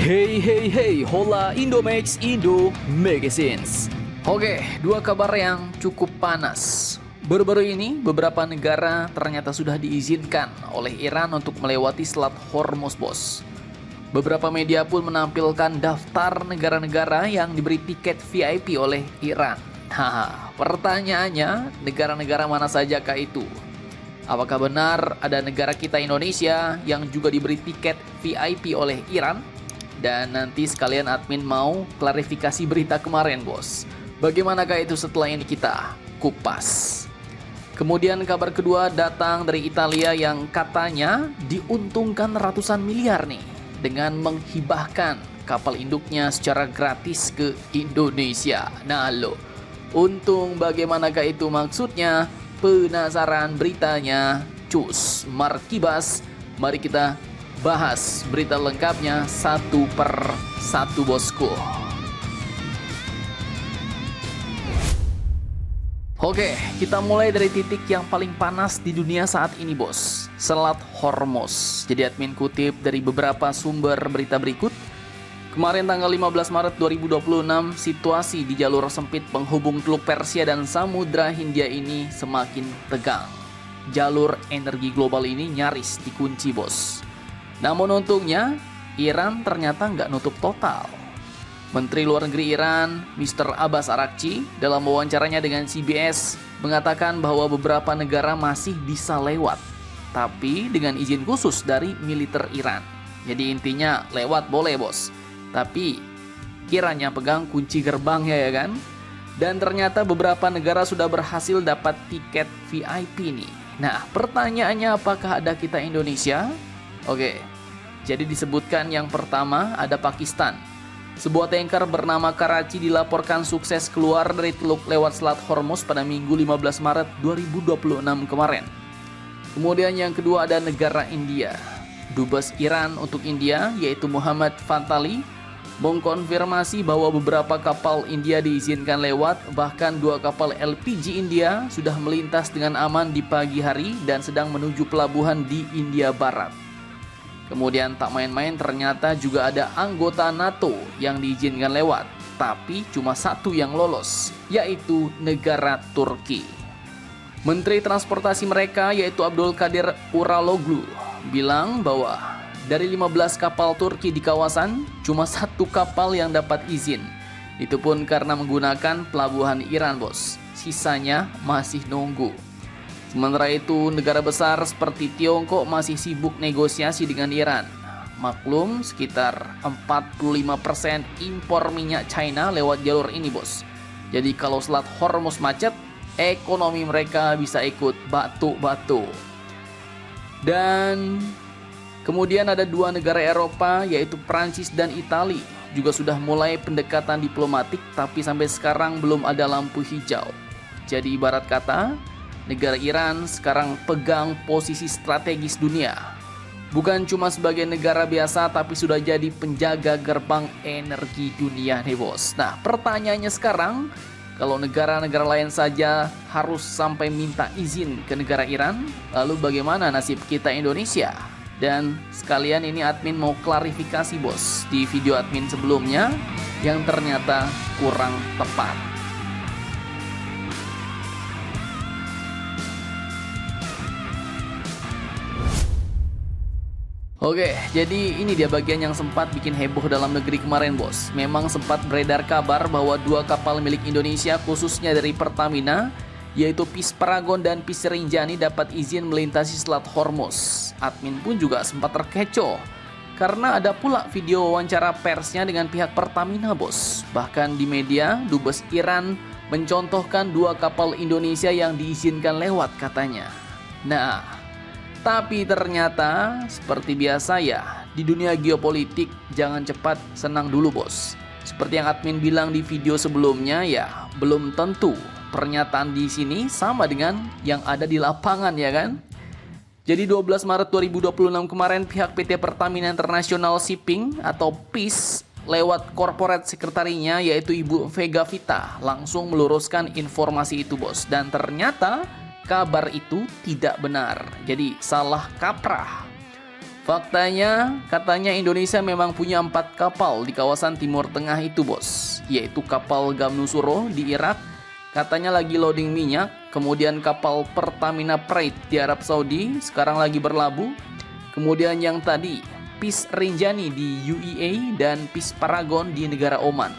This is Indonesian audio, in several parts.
Hey hey hey, hola Indomax Indo Magazines. Oke, dua kabar yang cukup panas. Baru-baru ini, beberapa negara ternyata sudah diizinkan oleh Iran untuk melewati Selat Hormuz, bos. Beberapa media pun menampilkan daftar negara-negara yang diberi tiket VIP oleh Iran. Nah, pertanyaannya, negara-negara mana sajakah itu? Apakah benar ada negara kita Indonesia yang juga diberi tiket VIP oleh Iran? Dan nanti sekalian admin mau klarifikasi berita kemarin, bos. Bagaimanakah itu setelah ini kita kupas. Kemudian kabar kedua datang dari Italia yang katanya diuntungkan ratusan miliar nih dengan menghibahkan kapal induknya secara gratis ke Indonesia. Nah lo, untung bagaimanakah itu maksudnya? Penasaran beritanya? Cus, Markibas, mari kita bahas berita lengkapnya satu per satu, bosku. Oke, kita mulai dari titik yang paling panas di dunia saat ini, bos. Selat Hormuz. Jadi admin kutip dari beberapa sumber berita berikut. Kemarin tanggal 15 Maret 2026, situasi di jalur sempit penghubung Teluk Persia dan Samudra Hindia ini semakin tegang. Jalur energi global ini nyaris dikunci, bos. Namun untungnya, Iran ternyata nggak nutup total. Menteri Luar Negeri Iran, Mr. Abbas Araghchi, dalam wawancaranya dengan CBS, mengatakan bahwa beberapa negara masih bisa lewat, tapi dengan izin khusus dari militer Iran. Jadi intinya lewat boleh, bos, tapi Iran yang pegang kunci gerbangnya, ya kan? Dan ternyata beberapa negara sudah berhasil dapat tiket VIP nih. Nah, pertanyaannya apakah ada kita Indonesia? Oke, jadi disebutkan yang pertama ada Pakistan. Sebuah tanker bernama Karachi dilaporkan sukses keluar dari teluk lewat Selat Hormuz pada Minggu 15 Maret 2026 kemarin. Kemudian yang kedua ada negara India. Dubes Iran untuk India yaitu Muhammad Fatali mengkonfirmasi bahwa beberapa kapal India diizinkan lewat, bahkan dua kapal LPG India sudah melintas dengan aman di pagi hari dan sedang menuju pelabuhan di India Barat. Kemudian tak main-main ternyata juga ada anggota NATO yang diizinkan lewat, tapi cuma satu yang lolos, yaitu negara Turki. Menteri transportasi mereka yaitu Abdul Kadir Uraloglu bilang bahwa dari 15 kapal Turki di kawasan, cuma satu kapal yang dapat izin. Itu pun karena menggunakan pelabuhan Iran, bos. Sisanya masih nunggu. Sementara itu, negara besar seperti Tiongkok masih sibuk negosiasi dengan Iran. Maklum, sekitar 45% impor minyak China lewat jalur ini, bos. Jadi kalau Selat Hormuz macet, ekonomi mereka bisa ikut batu-batu. Dan kemudian ada dua negara Eropa yaitu Prancis dan Italia juga sudah mulai pendekatan diplomatik, tapi sampai sekarang belum ada lampu hijau. Jadi ibarat kata, negara Iran sekarang pegang posisi strategis dunia. Bukan cuma sebagai negara biasa, tapi sudah jadi penjaga gerbang energi dunia nih, bos. Nah, pertanyaannya sekarang, kalau negara-negara lain saja harus sampai minta izin ke negara Iran, lalu bagaimana nasib kita Indonesia? Dan sekalian ini admin mau klarifikasi, bos, di video admin sebelumnya yang ternyata kurang tepat. Oke, jadi ini dia bagian yang sempat bikin heboh dalam negeri kemarin, bos. Memang sempat beredar kabar bahwa dua kapal milik Indonesia, khususnya dari Pertamina, yaitu Peace Paragon dan Peace Rinjani, dapat izin melintasi Selat Hormuz. Admin pun juga sempat terkecoh, karena ada pula video wawancara persnya dengan pihak Pertamina, bos. Bahkan di media, Dubes Iran mencontohkan dua kapal Indonesia yang diizinkan lewat katanya. Nah, tapi ternyata seperti biasa ya, di dunia geopolitik jangan cepat senang dulu, bos. Seperti yang admin bilang di video sebelumnya ya, belum tentu pernyataan di sini sama dengan yang ada di lapangan, ya kan? Jadi 12 Maret 2026 kemarin pihak PT Pertamina International Shipping atau PIS lewat corporate sekretarinya yaitu Ibu Vega Vita langsung meluruskan informasi itu, bos. Dan ternyata kabar itu tidak benar, jadi salah kaprah. Faktanya, katanya Indonesia memang punya 4 kapal di kawasan Timur Tengah itu bos, yaitu kapal Gamnusuro di Irak, katanya lagi loading minyak, kemudian kapal Pertamina Pride di Arab Saudi, sekarang lagi berlabuh, kemudian yang tadi, Peace Rinjani di UEA dan Peace Paragon di negara Oman.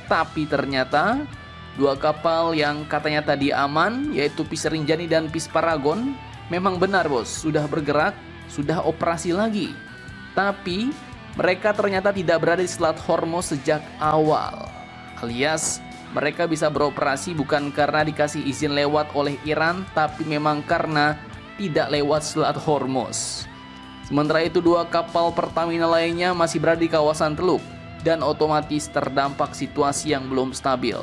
Tapi ternyata, 2 kapal yang katanya tadi aman, yaitu Peace Rinjani dan Peace Paragon, memang benar bos, sudah bergerak, sudah operasi lagi. Tapi mereka ternyata tidak berada di Selat Hormuz sejak awal. Alias mereka bisa beroperasi bukan karena dikasih izin lewat oleh Iran, tapi memang karena tidak lewat Selat Hormuz. Sementara itu 2 kapal Pertamina lainnya masih berada di kawasan Teluk dan otomatis terdampak situasi yang belum stabil.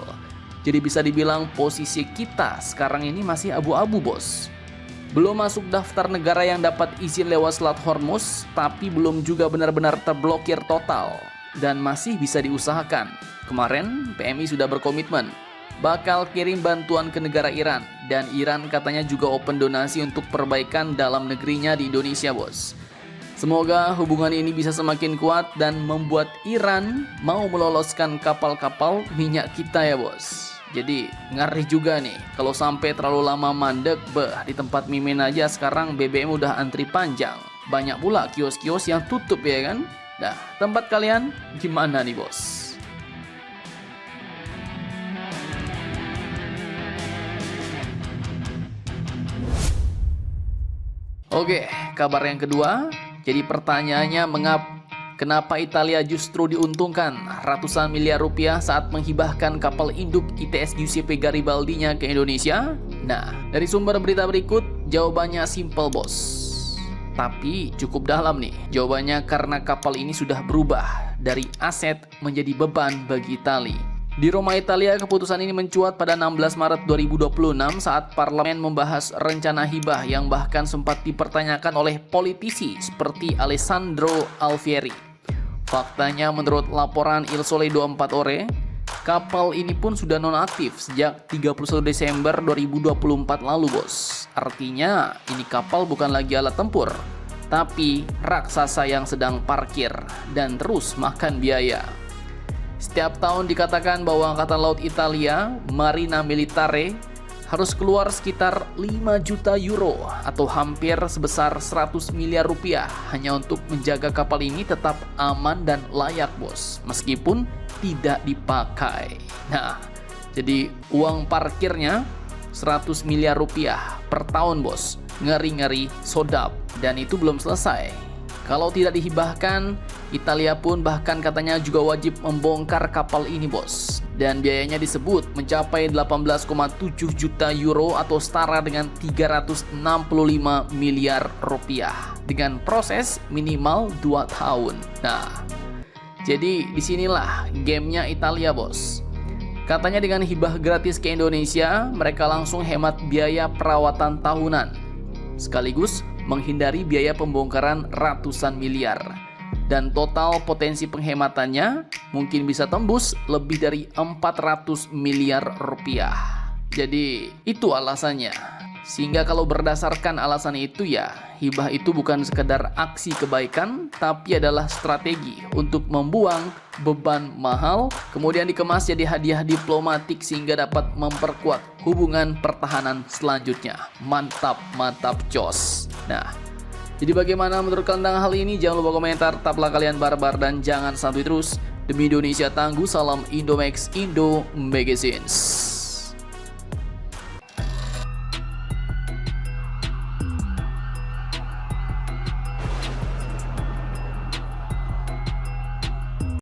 Jadi bisa dibilang posisi kita sekarang ini masih abu-abu bos. Belum masuk daftar negara yang dapat izin lewat Selat Hormuz, tapi belum juga benar-benar terblokir total dan masih bisa diusahakan. Kemarin PMI sudah berkomitmen bakal kirim bantuan ke negara Iran, dan Iran katanya juga open donasi untuk perbaikan dalam negerinya di Indonesia bos. Semoga hubungan ini bisa semakin kuat dan membuat Iran mau meloloskan kapal-kapal minyak kita ya bos. Jadi ngeri juga nih kalau sampai terlalu lama mandek. Di tempat Mimin aja sekarang BBM udah antri panjang. Banyak pula kios-kios yang tutup ya kan. Nah, tempat kalian gimana nih bos? Oke, kabar yang kedua. Jadi pertanyaannya, kenapa Italia justru diuntungkan ratusan miliar rupiah saat menghibahkan kapal induk ITS Giuseppe Garibaldi-nya ke Indonesia? Nah, dari sumber berita berikut, jawabannya simple bos. Tapi cukup dalam nih. Jawabannya karena kapal ini sudah berubah dari aset menjadi beban bagi Italia. Di Roma, Italia, keputusan ini mencuat pada 16 Maret 2026 saat parlemen membahas rencana hibah yang bahkan sempat dipertanyakan oleh politisi seperti Alessandro Alfieri. Faktanya menurut laporan Il Sole 24 Ore, kapal ini pun sudah nonaktif sejak 31 Desember 2024 lalu bos. Artinya ini kapal bukan lagi alat tempur, tapi raksasa yang sedang parkir dan terus makan biaya. Setiap tahun dikatakan bahwa Angkatan Laut Italia, Marina Militare, harus keluar sekitar 5 juta euro atau hampir sebesar 100 miliar rupiah hanya untuk menjaga kapal ini tetap aman dan layak bos, meskipun tidak dipakai. Nah, jadi uang parkirnya 100 miliar rupiah per tahun bos. Ngeri-ngeri sodap, dan itu belum selesai. Kalau tidak dihibahkan, Italia pun bahkan katanya juga wajib membongkar kapal ini bos. Dan biayanya disebut mencapai 18,7 juta euro atau setara dengan 365 miliar rupiah. Dengan proses minimal 2 tahun. Nah, jadi disinilah gamenya Italia bos. Katanya dengan hibah gratis ke Indonesia, mereka langsung hemat biaya perawatan tahunan. Sekaligus menghindari biaya pembongkaran ratusan miliar. Dan total potensi penghematannya mungkin bisa tembus lebih dari 400 miliar rupiah. Jadi itu alasannya. Sehingga kalau berdasarkan alasan itu ya, hibah itu bukan sekedar aksi kebaikan, tapi adalah strategi untuk membuang beban mahal, kemudian dikemas jadi hadiah diplomatik sehingga dapat memperkuat hubungan pertahanan selanjutnya. Mantap, mantap, jos. Nah, jadi bagaimana menurut kalian tentang hal ini? Jangan lupa komentar, tetaplah kalian barbar dan jangan santuy terus. Demi Indonesia tangguh, salam Indomax Indo Magazines.